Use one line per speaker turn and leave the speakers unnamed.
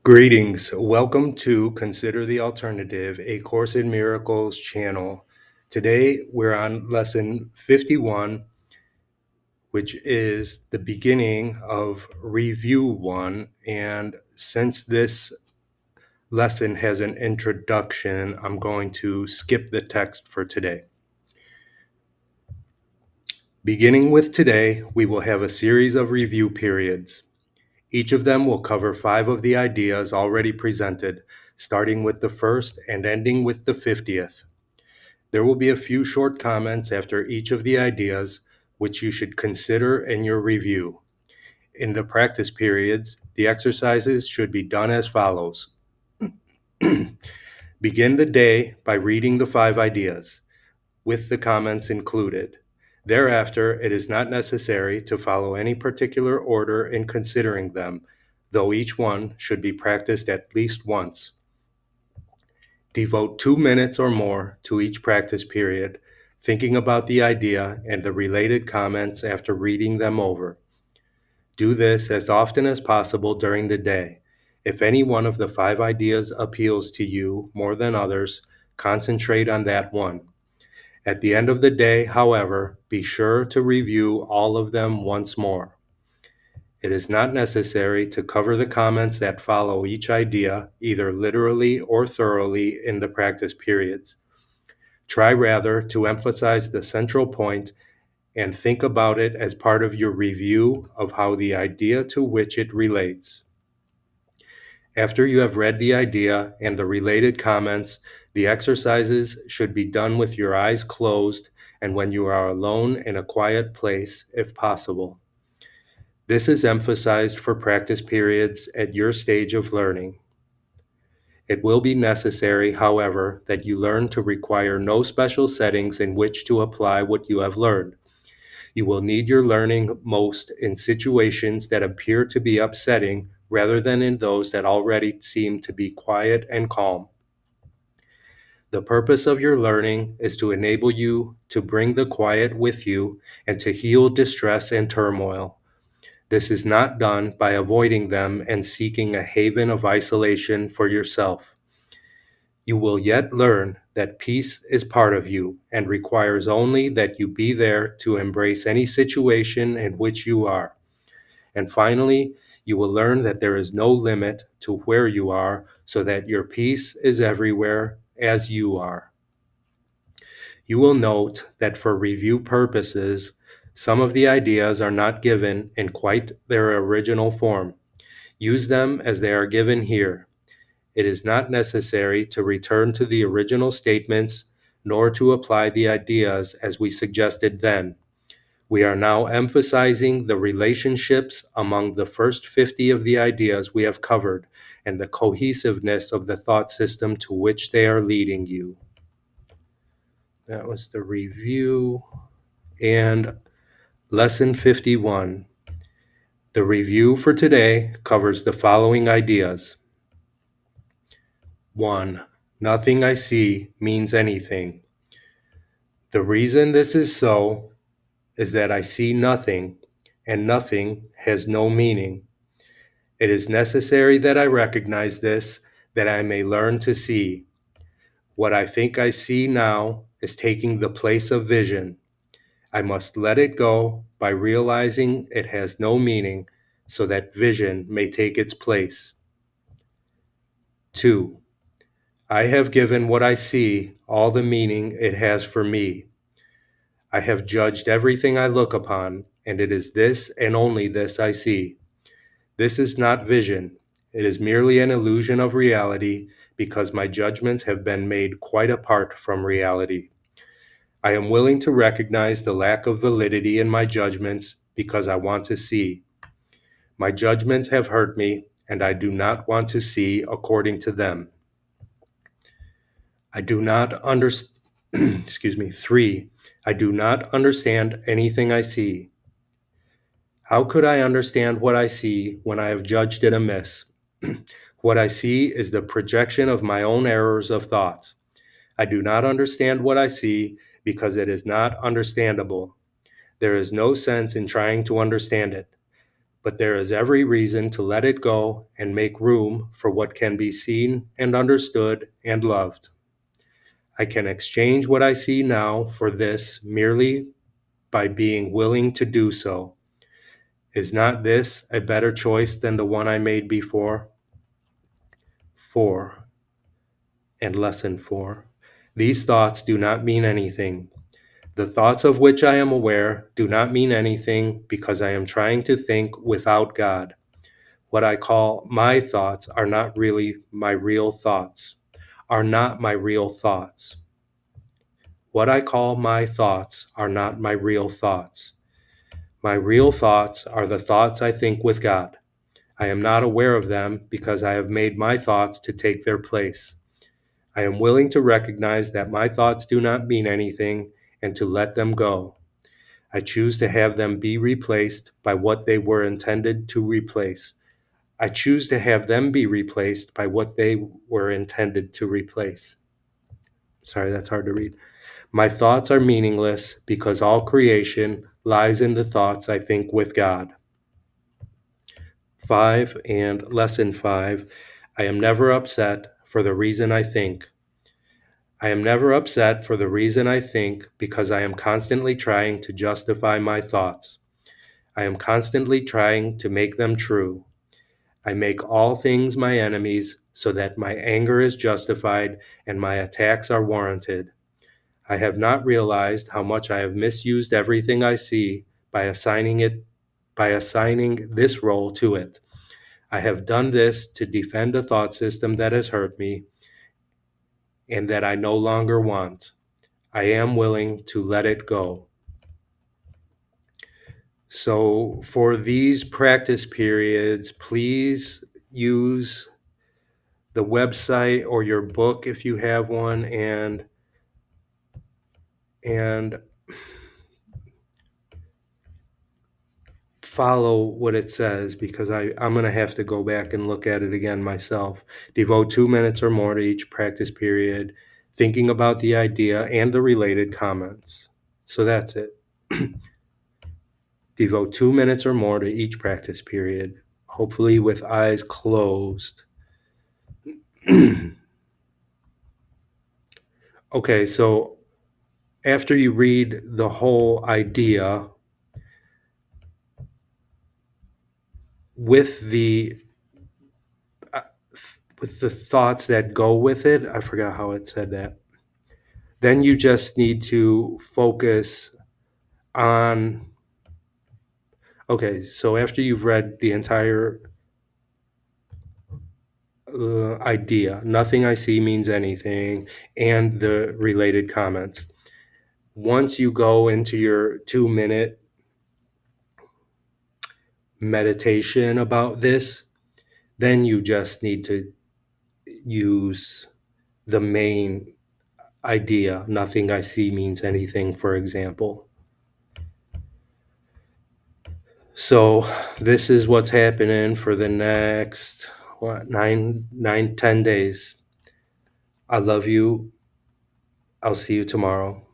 Greetings. Welcome to Consider the Alternative, a Course in Miracles channel. Today we're on lesson 51, which is the beginning of Review 1. And since this lesson has an introduction, I'm going to skip the text for today. Beginning with today, we will have a series of review periods. Each of them will cover 5 of the ideas already presented, starting with the first and ending with the 50th. There will be a few short comments after each of the ideas, which you should consider in your review. In the practice periods, the exercises should be done as follows. Begin the day by reading the 5 ideas, with the comments included. Thereafter, it is not necessary to follow any particular order in considering them, though each one should be practiced at least once. Devote 2 minutes or more to each practice period, thinking about the idea and the related comments after reading them over. Do this as often as possible during the day. If any one of the 5 ideas appeals to you more than others, concentrate on that one. At the end of the day, however, be sure to review all of them once more. It is not necessary to cover the comments that follow each idea, either literally or thoroughly, in the practice periods. Try rather to emphasize the central point and think about it as part of your review of how the idea to which it relates. After you have read the idea and the related comments, the exercises should be done with your eyes closed and when you are alone in a quiet place, if possible. This is emphasized for practice periods at your stage of learning. It will be necessary, however, that you learn to require no special settings in which to apply what you have learned. You will need your learning most in situations that appear to be upsetting rather than in those that already seem to be quiet and calm. The purpose of your learning is to enable you to bring the quiet with you and to heal distress and turmoil. This is not done by avoiding them and seeking a haven of isolation for yourself. You will yet learn that peace is part of you and requires only that you be there to embrace any situation in which you are. And finally, you will learn that there is no limit to where you are, so that your peace is everywhere as you are. You will note that for review purposes, some of the ideas are not given in quite their original form. Use them as they are given here. It is not necessary to return to the original statements, nor to apply the ideas as we suggested then. We are now emphasizing the relationships among the first 50 of the ideas we have covered and the cohesiveness of the thought system to which they are leading you. That was the review. And lesson 51. The review for today covers the following ideas. 1. Nothing I see means anything. The reason this is so is that I see nothing, and nothing has no meaning. It is necessary that I recognize this, that I may learn to see. What I think I see now is taking the place of vision. I must let it go by realizing it has no meaning, so that vision may take its place. 2. I have given what I see all the meaning it has for me. I have judged everything I look upon, and it is this and only this I see. This is not vision. It is merely an illusion of reality because my judgments have been made quite apart from reality. I am willing to recognize the lack of validity in my judgments because I want to see. My judgments have hurt me, and I do not want to see according to them. I do not understand. 3. I do not understand anything I see. How could I understand what I see when I have judged it amiss? What I see is the projection of my own errors of thought. I do not understand what I see because it is not understandable. There is no sense in trying to understand it. but there is every reason to let it go and make room for what can be seen and understood and loved. I can exchange what I see now for this merely by being willing to do so. Is not this a better choice than the one I made before? 4. And Lesson 4. These thoughts do not mean anything. The thoughts of which I am aware do not mean anything because I am trying to think without God. What I call my thoughts are not really my real thoughts, are not my real thoughts. What I call my thoughts are not my real thoughts. My real thoughts are the thoughts I think with God. I am not aware of them because I have made my thoughts to take their place. I am willing to recognize that my thoughts do not mean anything and to let them go. I choose to have them be replaced by what they were intended to replace. I choose to have them be replaced by what they were intended to replace. Sorry, that's hard to read. My thoughts are meaningless because all creation lies in the thoughts I think with God. 5 and Lesson 5. I am never upset for the reason I think. I am never upset for the reason I think because I am constantly trying to justify my thoughts. I am constantly trying to make them true. I make all things my enemies so that my anger is justified and my attacks are warranted. I have not realized how much I have misused everything I see by assigning this role to it. I have done this to defend a thought system that has hurt me and that I no longer want. I am willing to let it go. So for these practice periods, please use the website or your book if you have one, and follow what it says, because I'm going to have to go back and look at it again myself. Devote 2 minutes or more to each practice period, thinking about the idea and the related comments. So that's it. Devote 2 minutes or more to each practice period, hopefully with eyes closed. Okay, so after you read the whole idea with the thoughts that go with it, I forgot how it said that. Then you just need to focus on, okay, so after you've read the entire idea, nothing I see means anything, and the related comments. Once you go into your 2-minute meditation about this, then you just need to use the main idea, nothing I see means anything, for example. So this is what's happening for the next 10 days. I love you. I'll see you tomorrow.